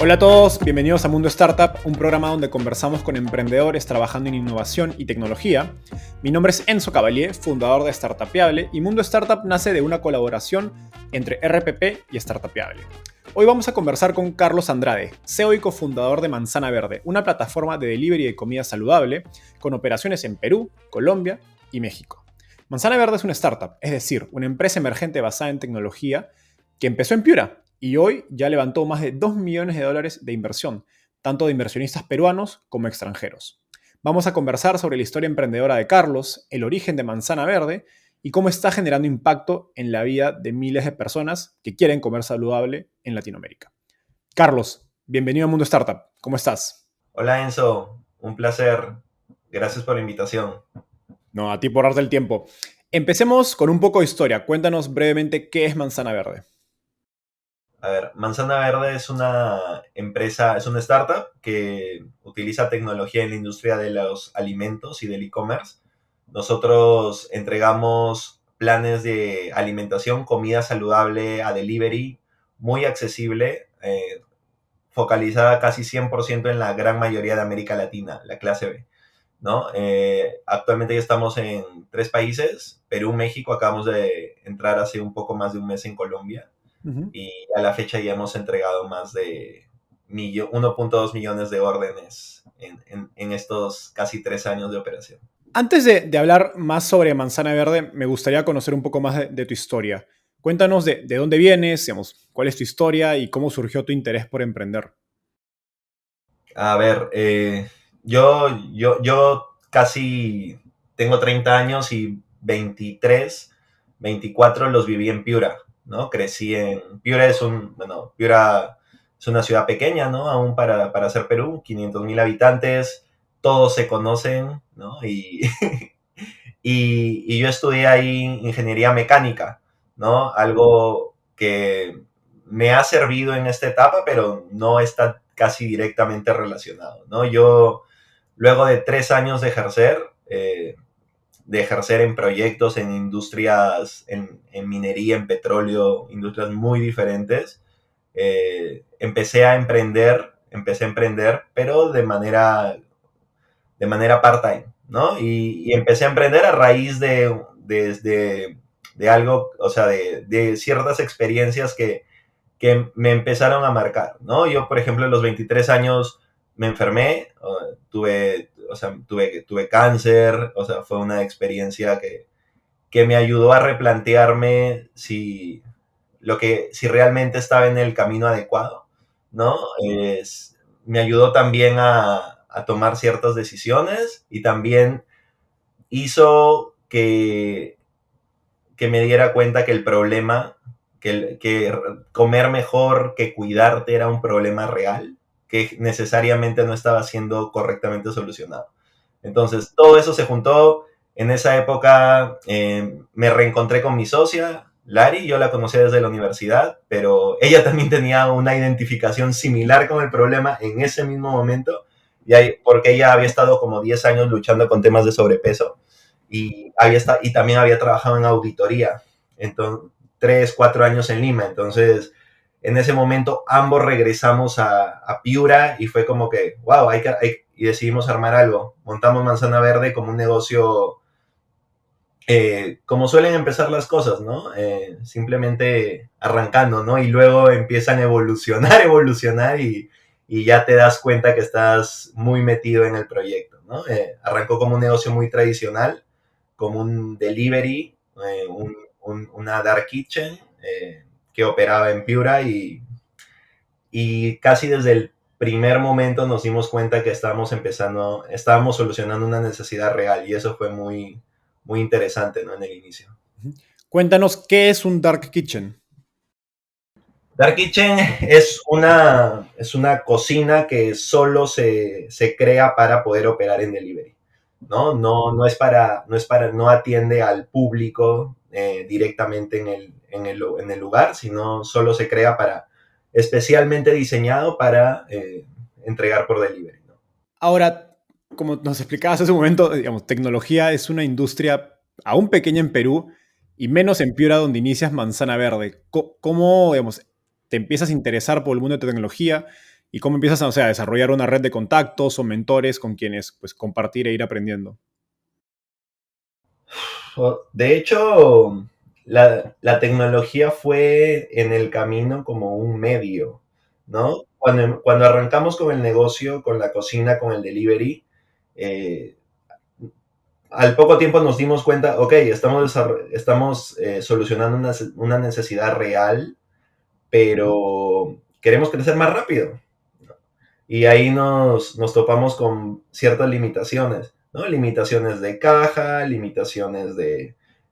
Hola a todos, bienvenidos a Mundo Startup, un programa donde conversamos con emprendedores trabajando en innovación y tecnología. Mi nombre es Enzo Cavalier, fundador de Startupiable, y Mundo Startup nace de una colaboración entre RPP y Startupiable. Hoy vamos a conversar con Carlos Andrade, CEO y cofundador de Manzana Verde, una plataforma de delivery de comida saludable con operaciones en Perú, Colombia y México. Manzana Verde es una startup, es decir, una empresa emergente basada en tecnología que empezó en Piura y hoy ya levantó más de $2 millones de inversión, tanto de inversionistas peruanos como extranjeros. Vamos a conversar sobre la historia emprendedora de Carlos, el origen de Manzana Verde y cómo está generando impacto en la vida de miles de personas que quieren comer saludable en Latinoamérica. Carlos, bienvenido a Mundo Startup. ¿Cómo estás? Hola Enzo, un placer. Gracias por la invitación. No, a ti por darte el tiempo. Empecemos con un poco de historia. Cuéntanos brevemente qué es Manzana Verde. A ver, Manzana Verde es una empresa, es una startup que utiliza tecnología en la industria de los alimentos y del e-commerce. Nosotros entregamos planes de alimentación, comida saludable a delivery, muy accesible, focalizada casi 100% en la gran mayoría de América Latina, la clase B. ¿No? Actualmente ya estamos en 3 países, Perú, México, acabamos de entrar hace un poco más de un mes en Colombia Uh-huh. y a la fecha ya hemos entregado más de 1.2 millones de órdenes en estos casi 3 años de operación. Antes de hablar más sobre Manzana Verde, me gustaría conocer un poco más de tu historia. Cuéntanos de dónde vienes, digamos, cuál es tu historia y cómo surgió tu interés por emprender. A ver, yo casi tengo 30 años y 23, 24 los viví en Piura, ¿no? Crecí en Piura, Piura es una ciudad pequeña, ¿no? Aún para ser Perú, 500,000 habitantes, todos se conocen, ¿no? Y yo estudié ahí ingeniería mecánica, ¿no? Algo que me ha servido en esta etapa, pero no está casi directamente relacionado, ¿no? Yo, luego de 3 años de ejercer en proyectos, en industrias, en minería, en petróleo, industrias muy diferentes, empecé a emprender, pero de manera part-time, ¿no? Y empecé a emprender a raíz de algo, o sea, de ciertas experiencias que me empezaron a marcar, ¿no? Yo, por ejemplo, a los 23 años me enfermé, tuve cáncer, o sea, fue una experiencia que me ayudó a replantearme si realmente estaba en el camino adecuado, ¿no? Me ayudó también a tomar ciertas decisiones y también hizo que me diera cuenta que el problema, que comer mejor que cuidarte era un problema real, que necesariamente no estaba siendo correctamente solucionado. Entonces, todo eso se juntó. En esa época me reencontré con mi socia, Lari. Yo la conocía desde la universidad, pero ella también tenía una identificación similar con el problema en ese mismo momento, porque ella había estado como 10 años luchando con temas de sobrepeso y también había trabajado en auditoría, entonces 3, 4 años en Lima. Entonces, en ese momento ambos regresamos a Piura y fue como que, wow, y decidimos armar algo. Montamos Manzana Verde como un negocio, como suelen empezar las cosas, ¿no? Simplemente arrancando, ¿no? Y luego empiezan a evolucionar, evolucionar y ya te das cuenta que estás muy metido en el proyecto, ¿no? Arrancó como un negocio muy tradicional, como un delivery, una dark kitchen que operaba en Piura y casi desde el primer momento nos dimos cuenta que estábamos solucionando una necesidad real y eso fue muy, muy interesante, ¿no? En el inicio. Cuéntanos qué es un Dark Kitchen. Dark Kitchen es una cocina que solo se crea para poder operar en delivery, ¿no? No atiende al público directamente en el lugar, sino solo se crea especialmente diseñado para entregar por delivery, ¿no? Ahora, como nos explicabas hace un momento, digamos, tecnología es una industria aún pequeña en Perú y menos en Piura donde inicias Manzana Verde. ¿Cómo, digamos, te empiezas a interesar por el mundo de tecnología ¿Y cómo empiezas a desarrollar una red de contactos o mentores con quienes pues, compartir e ir aprendiendo? De hecho, la tecnología fue en el camino como un medio, ¿no? Cuando arrancamos con el negocio, con la cocina, con el delivery, eh, al poco tiempo nos dimos cuenta, ok, estamos solucionando una necesidad real, pero queremos crecer más rápido. Y ahí nos topamos con ciertas limitaciones, ¿no? Limitaciones de caja, limitaciones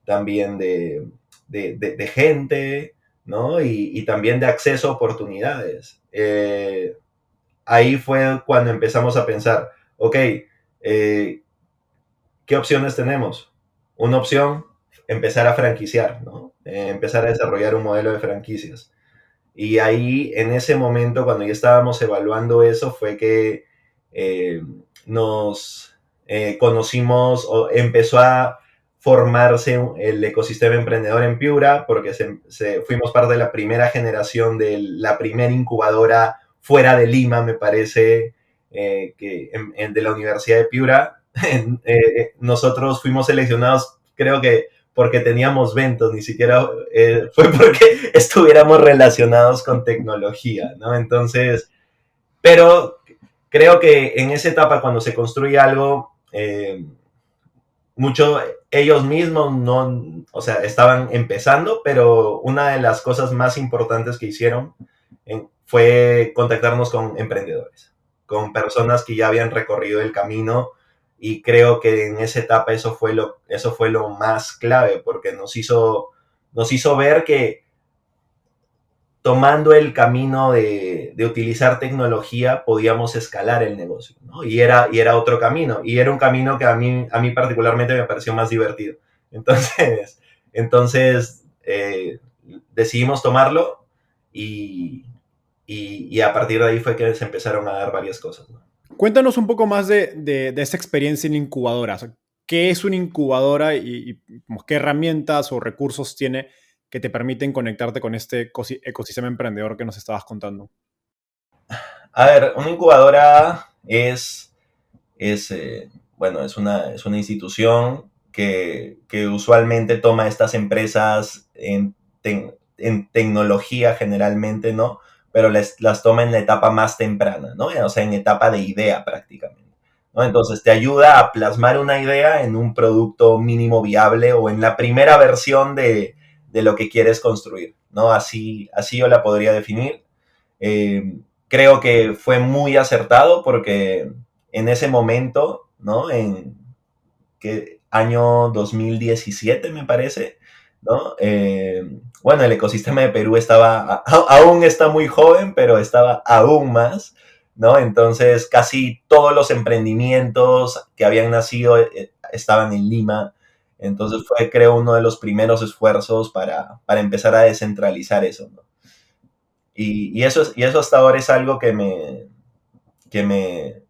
también de gente, ¿no? Y también de acceso a oportunidades. Ahí fue cuando empezamos a pensar, ok, ¿qué opciones tenemos? Una opción, empezar a franquiciar, ¿no? Empezar a desarrollar un modelo de franquicias. Y ahí, en ese momento, cuando ya estábamos evaluando eso, fue que eh, nos conocimos o empezó a formarse el ecosistema emprendedor en Piura, porque fuimos parte de la primera generación de la primera incubadora fuera de Lima, me parece, de la Universidad de Piura. Nosotros fuimos seleccionados, creo que porque teníamos ventas, ni siquiera fue porque estuviéramos relacionados con tecnología, ¿no? Entonces, pero creo que en esa etapa cuando se construye algo, mucho ellos mismos no, o sea, estaban empezando, pero una de las cosas más importantes que hicieron fue contactarnos con emprendedores, con personas que ya habían recorrido el camino, y creo que en esa etapa eso fue lo más clave, porque nos hizo ver que tomando el camino de utilizar tecnología podíamos escalar el negocio, ¿no? Y era otro camino, y era un camino que a mí particularmente me pareció más divertido. Entonces decidimos tomarlo, y, y a partir de ahí fue que se empezaron a dar varias cosas, ¿no? Cuéntanos un poco más de esa experiencia en incubadora. O sea, ¿qué es una incubadora y como, qué herramientas o recursos tiene que te permiten conectarte con este ecosistema emprendedor que nos estabas contando? A ver, una incubadora bueno, es una institución que usualmente toma estas empresas en tecnología generalmente, ¿no? Pero las toma en la etapa más temprana, ¿no? O sea, en etapa de idea prácticamente, ¿no? Entonces te ayuda a plasmar una idea en un producto mínimo viable o en la primera versión de lo que quieres construir, ¿no? Así yo la podría definir. Eh, Creo que fue muy acertado porque en ese momento, ¿no? En que año 2017 me parece, ¿no? Bueno, el ecosistema de Perú aún está muy joven, pero estaba aún más, ¿no? Entonces casi todos los emprendimientos que habían nacido estaban en Lima. Entonces fue, creo, uno de los primeros esfuerzos para empezar a descentralizar eso, ¿no? Y eso hasta ahora es algo que me, que me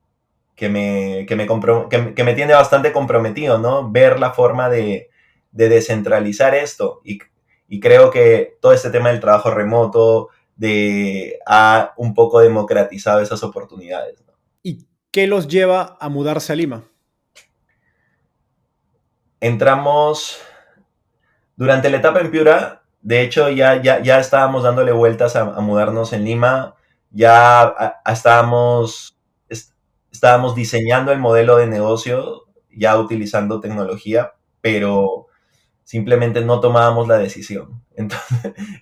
tiene bastante comprometido, ¿no? Ver la forma de descentralizar esto. Y creo que todo este tema del trabajo remoto ha un poco democratizado esas oportunidades, ¿no? ¿Y qué los lleva a mudarse a Lima? Entramos durante la etapa en Piura. De hecho, ya estábamos dándole vueltas a mudarnos en Lima. Ya estábamos diseñando el modelo de negocio, ya utilizando tecnología, pero simplemente no tomábamos la decisión.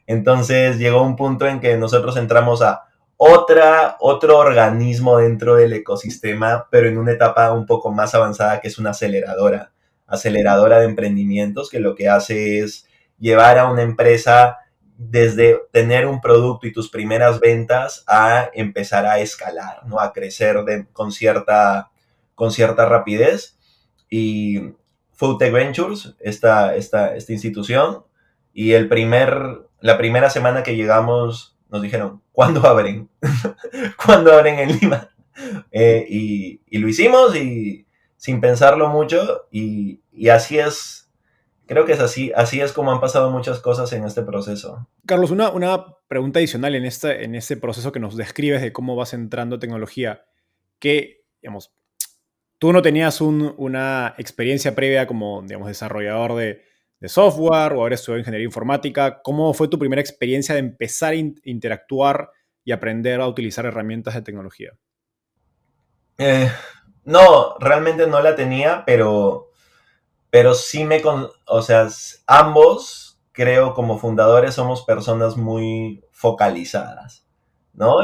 Entonces llegó un punto en que nosotros entramos a otro organismo dentro del ecosistema, pero en una etapa un poco más avanzada, que es una aceleradora de emprendimientos, que lo que hace es llevar a una empresa desde tener un producto y tus primeras ventas a empezar a escalar, ¿no? A crecer con cierta rapidez. Y Foodtech Ventures, esta institución, y la primera semana que llegamos nos dijeron, ¿cuándo abren? ¿Cuándo abren en Lima? Y lo hicimos, y sin pensarlo mucho, y así es Creo que es así, así es como han pasado muchas cosas en este proceso. Carlos, una pregunta adicional en este proceso que nos describes de cómo vas entrando a tecnología, que, digamos, tú no tenías una experiencia previa como, digamos, desarrollador de software o haber estudiado ingeniería informática. ¿Cómo fue tu primera experiencia de empezar a interactuar y aprender a utilizar herramientas de tecnología? Eh, no, realmente no la tenía, pero sí o sea, ambos, creo, como fundadores somos personas muy focalizadas, ¿no?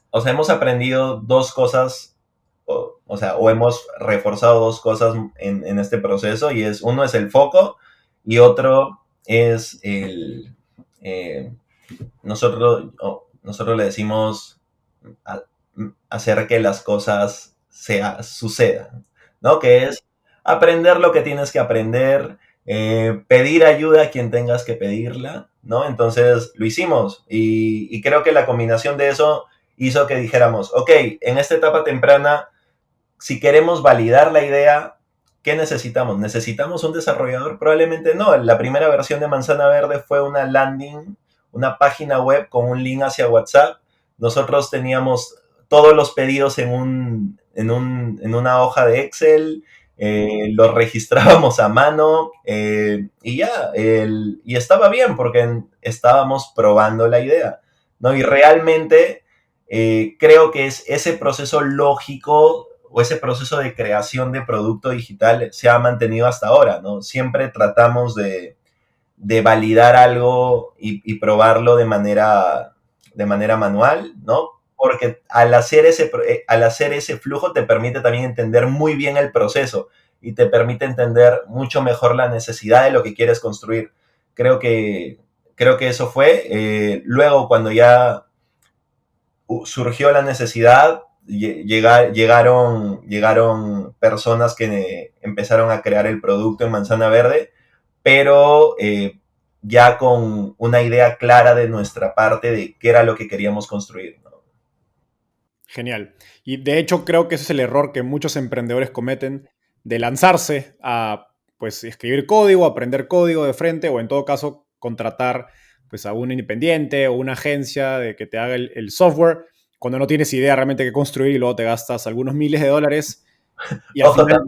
O sea, hemos aprendido dos cosas, o sea, o hemos reforzado dos cosas en este proceso, y uno es el foco y otro es eh, nosotros le decimos a- hacer que las cosas sucedan, ¿no? Que es aprender lo que tienes que aprender, pedir ayuda a quien tengas que pedirla, ¿no? Entonces lo hicimos y creo que la combinación de eso hizo que dijéramos, ok, en esta etapa temprana, si queremos validar la idea, ¿qué necesitamos? ¿Necesitamos un desarrollador? Probablemente no. La primera versión de Manzana Verde fue una landing, una página web con un link hacia WhatsApp. Nosotros teníamos todos los pedidos en una hoja de Excel, los registrábamos a mano, y ya, y estaba bien porque estábamos probando la idea, ¿no? Y realmente creo que es ese proceso lógico o ese proceso de creación de producto digital se ha mantenido hasta ahora, ¿no? Siempre tratamos de validar algo y probarlo de manera manual, ¿no? Porque al hacer ese flujo te permite también entender muy bien el proceso y te permite entender mucho mejor la necesidad de lo que quieres construir. Creo que, creo que eso fue. Luego, cuando ya surgió la necesidad, llegaron personas que empezaron a crear el producto en Manzana Verde, pero ya con una idea clara de nuestra parte de qué era lo que queríamos construir, ¿no? Genial. Y de hecho creo que ese es el error que muchos emprendedores cometen de lanzarse a pues escribir código, aprender código de frente o en todo caso contratar pues a un independiente o una agencia de que te haga el software cuando no tienes idea realmente qué construir y luego te gastas algunos miles de dólares y al Ojo, final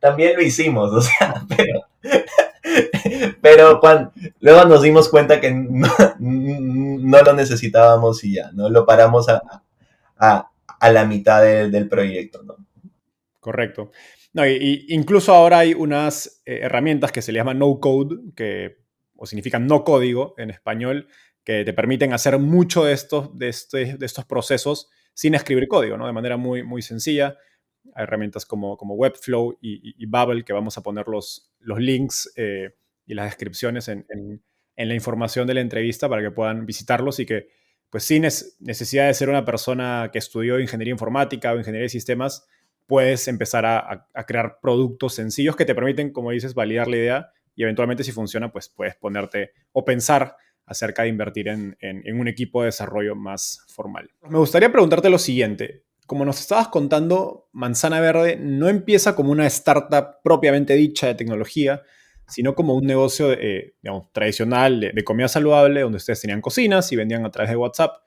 también lo hicimos, o sea, pero luego nos dimos cuenta que no lo necesitábamos y ya, ¿no? Lo paramos a la mitad del proyecto, ¿no? correcto. No, incluso ahora hay unas herramientas que se le llaman no code, o significan no código en español, que te permiten hacer mucho de estos procesos sin escribir código, ¿no? De manera muy, muy sencilla. Hay herramientas como Webflow y Babel, que vamos a poner los links y las descripciones en la información de la entrevista para que puedan visitarlos y que, pues sin necesidad de ser una persona que estudió ingeniería informática o ingeniería de sistemas, puedes empezar a crear productos sencillos que te permiten, como dices, validar la idea y eventualmente si funciona, pues puedes ponerte o pensar acerca de invertir en un equipo de desarrollo más formal. Me gustaría preguntarte lo siguiente. Como nos estabas contando, Manzana Verde no empieza como una startup propiamente dicha de tecnología, sino como un negocio digamos, tradicional de comida saludable, donde ustedes tenían cocinas y vendían a través de WhatsApp.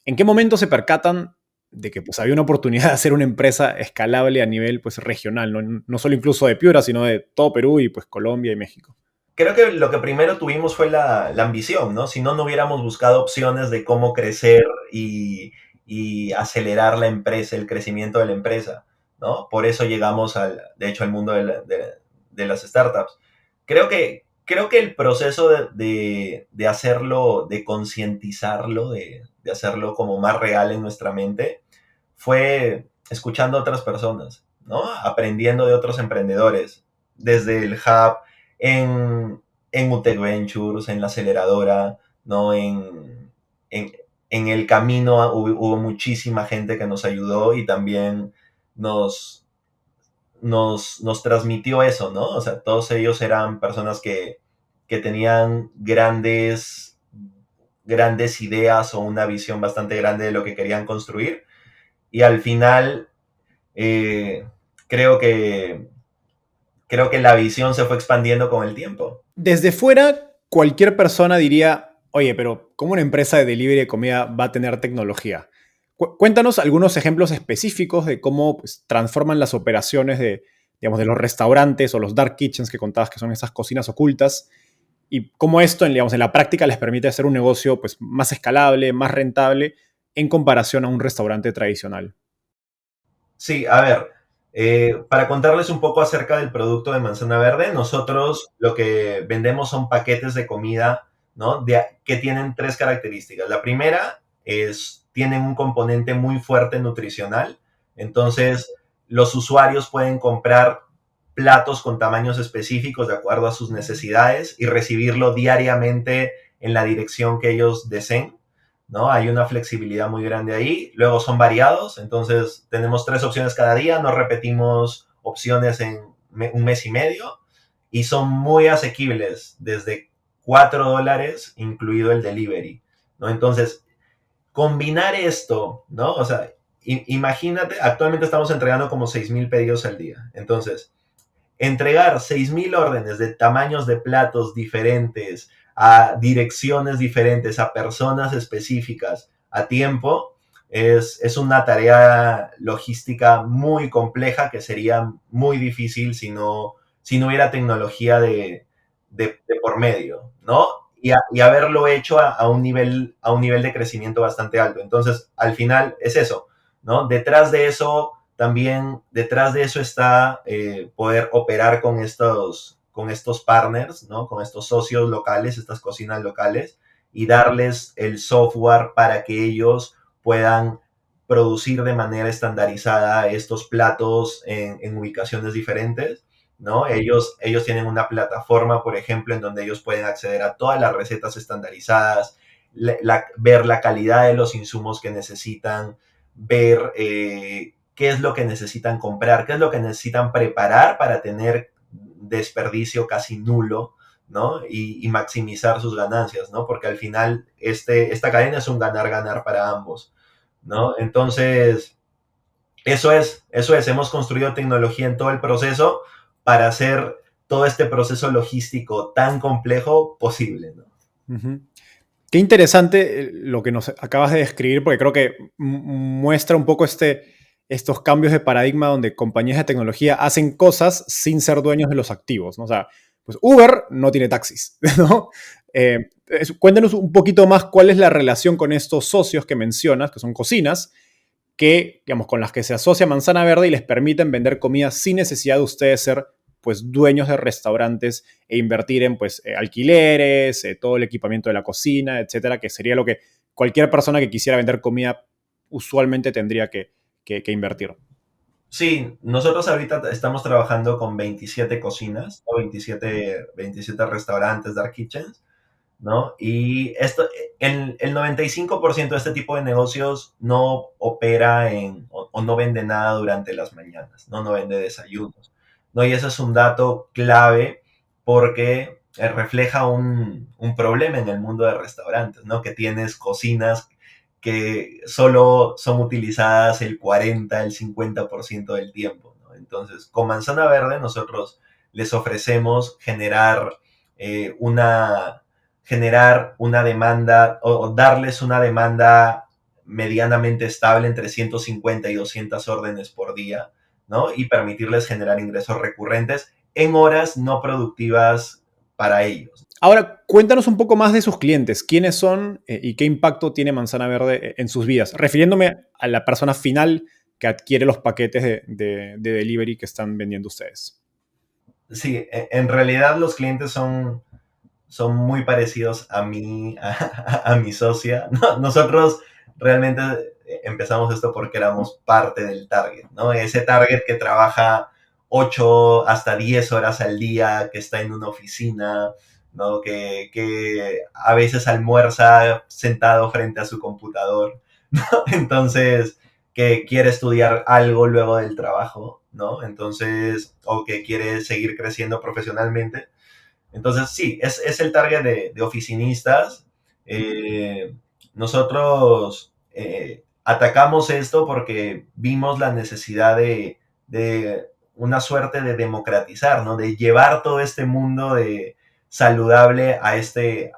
¿En qué momento se percatan de que pues, había una oportunidad de hacer una empresa escalable a nivel pues, regional, no solo incluso de Piura, sino de todo Perú y pues, Colombia y México? Creo que lo que primero tuvimos fue la ambición, ¿no? Si no, no hubiéramos buscado opciones de cómo crecer y acelerar la empresa, el crecimiento de la empresa, ¿no? Por eso llegamos de hecho, al mundo de las startups. Creo que el proceso de hacerlo, de concientizarlo, de hacerlo como más real en nuestra mente, fue escuchando a otras personas, ¿no? Aprendiendo de otros emprendedores, desde el hub, en UTEC Ventures, en la aceleradora, ¿no? En, en el camino hubo muchísima gente que nos ayudó y también nos, nos transmitió eso, ¿no? O sea, todos ellos eran personas que tenían grandes ideas o una visión bastante grande de lo que querían construir y al final eh, creo creo que la visión se fue expandiendo con el tiempo. Desde fuera, cualquier persona diría, oye, pero ¿cómo una empresa de delivery de comida va a tener tecnología? Cuéntanos algunos ejemplos específicos de cómo pues, transforman las operaciones de, digamos, de los restaurantes o los dark kitchens que contabas, que son esas cocinas ocultas, y cómo esto, digamos, en la práctica les permite hacer un negocio pues, más escalable, más rentable, en comparación a un restaurante tradicional. Sí, a ver, para contarles un poco acerca del producto de Manzana Verde, nosotros lo que vendemos son paquetes de comida, ¿no? Que tienen tres características. La primera es, tienen un componente muy fuerte nutricional, entonces los usuarios pueden comprar platos con tamaños específicos de acuerdo a sus necesidades y recibirlo diariamente en la dirección que ellos deseen. ¿No? Hay una flexibilidad muy grande ahí. Luego son variados, entonces tenemos 3 opciones cada día, no repetimos opciones en un mes y medio y son muy asequibles, desde $4, incluido el delivery, ¿no? Entonces, combinar esto, ¿no? O sea, imagínate, actualmente estamos entregando como 6,000 pedidos al día, entonces entregar 6,000 órdenes de tamaños de platos diferentes, a direcciones diferentes, a personas específicas, a tiempo, es una tarea logística muy compleja que sería muy difícil si no hubiera tecnología de por medio, ¿no? Y haberlo hecho a un nivel de crecimiento bastante alto. Entonces, al final es eso, ¿no? Detrás de eso está poder operar con estos partners, ¿no? Con estos socios locales, estas cocinas locales, y darles el software para que ellos puedan producir de manera estandarizada estos platos en ubicaciones diferentes, ¿no? Ellos tienen una plataforma, por ejemplo, en donde ellos pueden acceder a todas las recetas estandarizadas, ver la calidad de los insumos que necesitan, ver qué es lo que necesitan comprar, qué es lo que necesitan preparar para tener desperdicio casi nulo, ¿no? Y maximizar sus ganancias, ¿no? Porque al final esta cadena es un ganar-ganar para ambos, ¿no? Entonces, hemos construido tecnología en todo el proceso para hacer todo este proceso logístico tan complejo posible, ¿no? Ujú. Qué interesante lo que nos acabas de describir, porque creo que muestra un poco estos cambios de paradigma donde compañías de tecnología hacen cosas sin ser dueños de los activos, ¿no? O sea, pues Uber no tiene taxis, ¿no? Cuéntanos un poquito más cuál es la relación con estos socios que mencionas, que son cocinas, que, digamos, con las que se asocia Manzana Verde y les permiten vender comida sin necesidad de ustedes ser pues dueños de restaurantes e invertir en pues alquileres, todo el equipamiento de la cocina, etcétera, que sería lo que cualquier persona que quisiera vender comida usualmente tendría que invertir. Sí, nosotros ahorita estamos trabajando con 27 cocinas, o 27 restaurantes, dark kitchens, ¿no? Y el 95% de este tipo de negocios no opera o no vende nada durante las mañanas, ¿no? No vende desayunos, ¿no? Y ese es un dato clave porque refleja un problema en el mundo de restaurantes, ¿no? Que tienes cocinas que solo son utilizadas el 40, el 50% del tiempo, ¿no? Entonces, con Manzana Verde nosotros les ofrecemos eh, una generar una demanda o darles una demanda medianamente estable entre 150 y 200 órdenes por día, ¿no? Y permitirles generar ingresos recurrentes en horas no productivas para ellos. Ahora, cuéntanos un poco más de sus clientes. ¿Quiénes son y qué impacto tiene Manzana Verde en sus vidas? Refiriéndome a la persona final que adquiere los paquetes de delivery que están vendiendo ustedes. Sí, en realidad los clientes son muy parecidos a mí, a mi socia. No, nosotros realmente empezamos esto porque éramos parte del target, ¿no? Ese target que trabaja 8 hasta 10 horas al día, que está en una oficina, ¿no? Que a veces almuerza sentado frente a su computador, ¿no? Entonces, que quiere estudiar algo luego del trabajo, ¿no? Entonces, o que quiere seguir creciendo profesionalmente. Entonces, sí, es el target de oficinistas. Eh, nosotros atacamos esto porque vimos la necesidad de una suerte de democratizar, ¿no? De llevar todo este mundo de saludable a este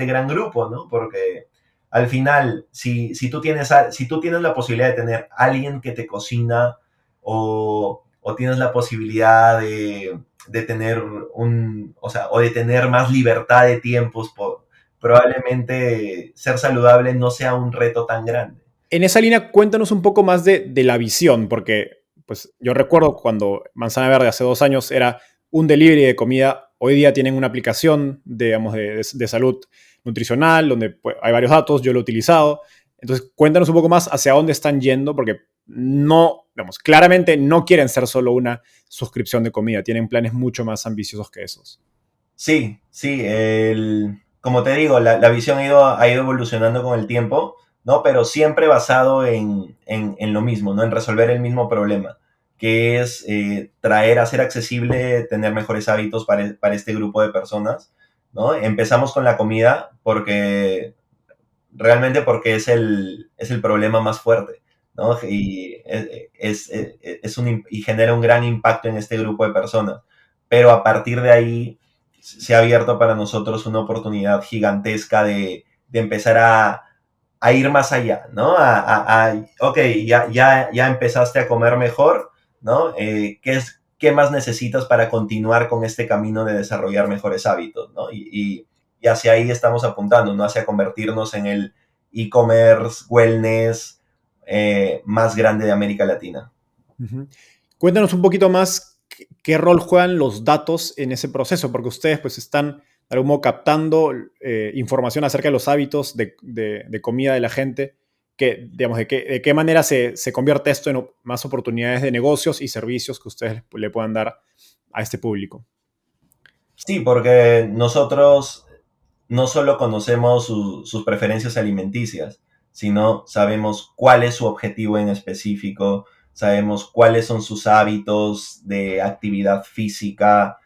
gran grupo, ¿no? Porque al final, si tú tienes la posibilidad de tener alguien que te cocina o tienes la posibilidad de tener o sea, o de tener más libertad de tiempos, probablemente ser saludable no sea un reto tan grande. En esa línea, cuéntanos un poco más de la visión, porque pues, yo recuerdo cuando Manzana Verde hace 2 años era un delivery de comida. Hoy día tienen una aplicación, digamos, de salud nutricional, donde pues, hay varios datos, yo lo he utilizado. Entonces, cuéntanos un poco más hacia dónde están yendo, porque no, digamos, claramente no quieren ser solo una suscripción de comida, tienen planes mucho más ambiciosos que esos. Sí, sí, como te digo, la visión ha ido evolucionando con el tiempo, ¿no? Pero siempre basado en lo mismo, ¿no? En resolver el mismo problema, que es hacer accesible, tener mejores hábitos para este grupo de personas, ¿no? Empezamos con la comida realmente porque es el problema más fuerte, ¿no? Y, y genera un gran impacto en este grupo de personas. Pero a partir de ahí se ha abierto para nosotros una oportunidad gigantesca de empezar a ir más allá, ¿no? Ok, ya empezaste a comer mejor, ¿no? ¿Qué más necesitas para continuar con este camino de desarrollar mejores hábitos, ¿no? Y hacia ahí estamos apuntando, ¿no? Hacia convertirnos en el e-commerce, wellness más grande de América Latina. Uh-huh. Cuéntanos un poquito más qué rol juegan los datos en ese proceso, porque ustedes pues están de algún modo captando información acerca de los hábitos de comida de la gente, que, digamos, de qué manera se convierte esto en más oportunidades de negocios y servicios que ustedes le puedan dar a este público. Sí, porque nosotros no solo conocemos sus preferencias alimenticias, sino sabemos cuál es su objetivo en específico, sabemos cuáles son sus hábitos de actividad física,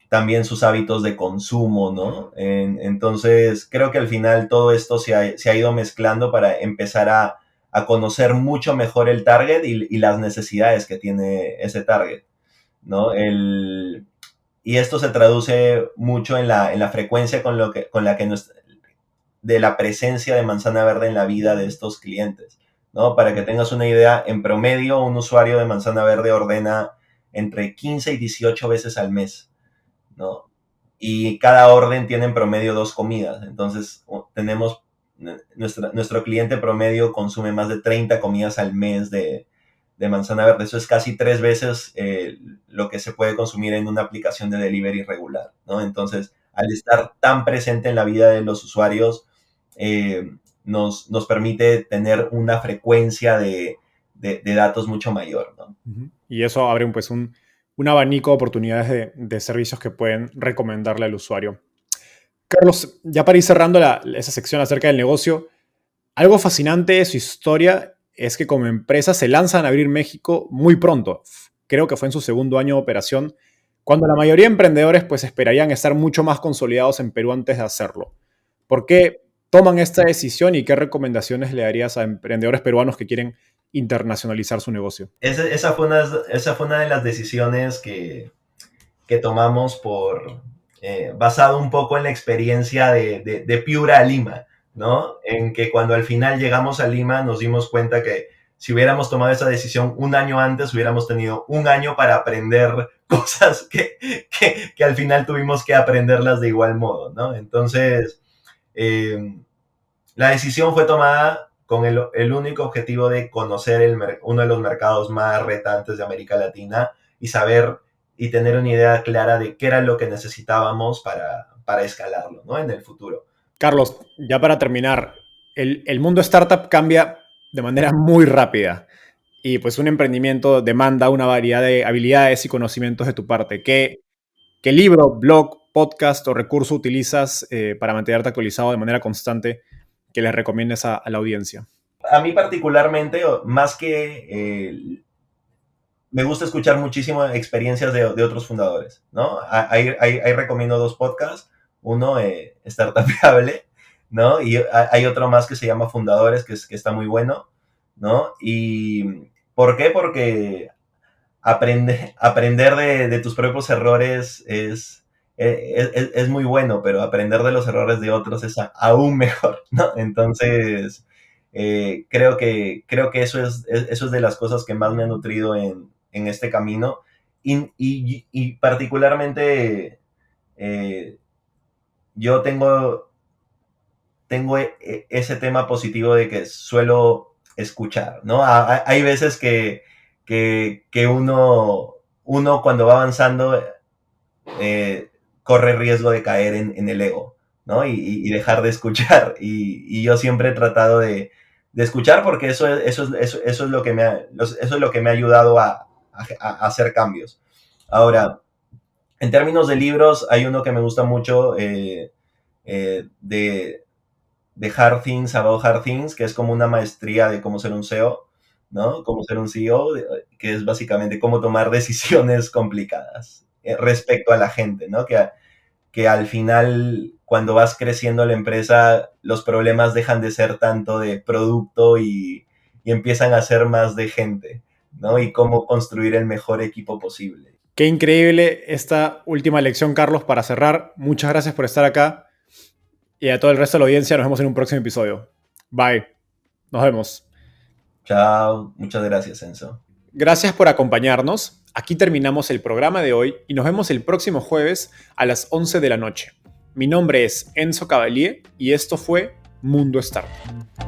también sus hábitos de consumo, ¿no? Entonces, creo que al final todo esto se ha ido mezclando para empezar a conocer mucho mejor el target y las necesidades que tiene ese target, ¿no? Y esto se traduce mucho en la frecuencia con la que de la presencia de manzana verde en la vida de estos clientes, ¿no? Para que tengas una idea, en promedio un usuario de manzana verde ordena entre 15 y 18 veces al mes, ¿no? Y cada orden tiene en promedio 2 comidas, entonces tenemos, nuestro cliente promedio consume más de 30 comidas al mes de manzana verde. Eso es casi 3 veces lo que se puede consumir en una aplicación de delivery regular, ¿no? Entonces, al estar tan presente en la vida de los usuarios, nos permite tener una frecuencia de datos mucho mayor, ¿no? Uh-huh. Y eso abre pues un abanico de oportunidades de servicios que pueden recomendarle al usuario. Carlos, ya para ir cerrando esa sección acerca del negocio, algo fascinante de su historia es que como empresa se lanzan a abrir México muy pronto. Creo que fue en su segundo año de operación, cuando la mayoría de emprendedores pues esperarían estar mucho más consolidados en Perú antes de hacerlo. ¿Por qué toman esta decisión y qué recomendaciones le darías a emprendedores peruanos que quieren internacionalizar su negocio? Esa fue una de las decisiones que tomamos basado un poco en la experiencia de Piura a Lima, ¿no? En que cuando al final llegamos a Lima nos dimos cuenta que si hubiéramos tomado esa decisión un año antes, hubiéramos tenido un año para aprender cosas que al final tuvimos que aprenderlas de igual modo, ¿no? Entonces, la decisión fue tomada con el único objetivo de conocer uno de los mercados más retantes de América Latina y saber y tener una idea clara de qué era lo que necesitábamos para escalarlo, ¿no? En el futuro. Carlos, ya para terminar, el mundo startup cambia de manera muy rápida y pues un emprendimiento demanda una variedad de habilidades y conocimientos de tu parte. ¿Qué libro, blog, podcast o recurso utilizas para mantenerte actualizado de manera constante que les recomiendes a la audiencia? A mí particularmente, más que me gusta escuchar muchísimo experiencias de otros fundadores, ¿no? Ahí recomiendo 2 podcasts. Uno, Startupable, ¿no? Y hay otro más que se llama Fundadores, que está muy bueno, ¿no? ¿Y por qué? Porque aprender de tus propios errores es muy bueno, pero aprender de los errores de otros es aún mejor, ¿no? Entonces, creo que eso es de las cosas que más me ha nutrido en este camino. Y particularmente, yo tengo ese tema positivo de que suelo escuchar, ¿no? Hay veces que uno cuando va avanzando, eh, corre riesgo de caer en el ego, ¿no? Y dejar de escuchar. Y yo siempre he tratado de escuchar porque eso es lo que eso es lo que me ha ayudado a hacer cambios. Ahora, en términos de libros, hay uno que me gusta mucho, de Hard Things About Hard Things, que es como una maestría de cómo ser un CEO, ¿no? Cómo ser un CEO, que es básicamente cómo tomar decisiones complicadas respecto a la gente, ¿no? Que al final, cuando vas creciendo la empresa, los problemas dejan de ser tanto de producto y empiezan a ser más de gente, ¿no? Y cómo construir el mejor equipo posible. Qué increíble esta última lección, Carlos, para cerrar. Muchas gracias por estar acá. Y a todo el resto de la audiencia, nos vemos en un próximo episodio. Bye. Nos vemos. Chao. Muchas gracias, Enzo. Gracias por acompañarnos. Aquí terminamos el programa de hoy y nos vemos el próximo jueves a las 11 de la noche. Mi nombre es Enzo Cavalier y esto fue Mundo Startup.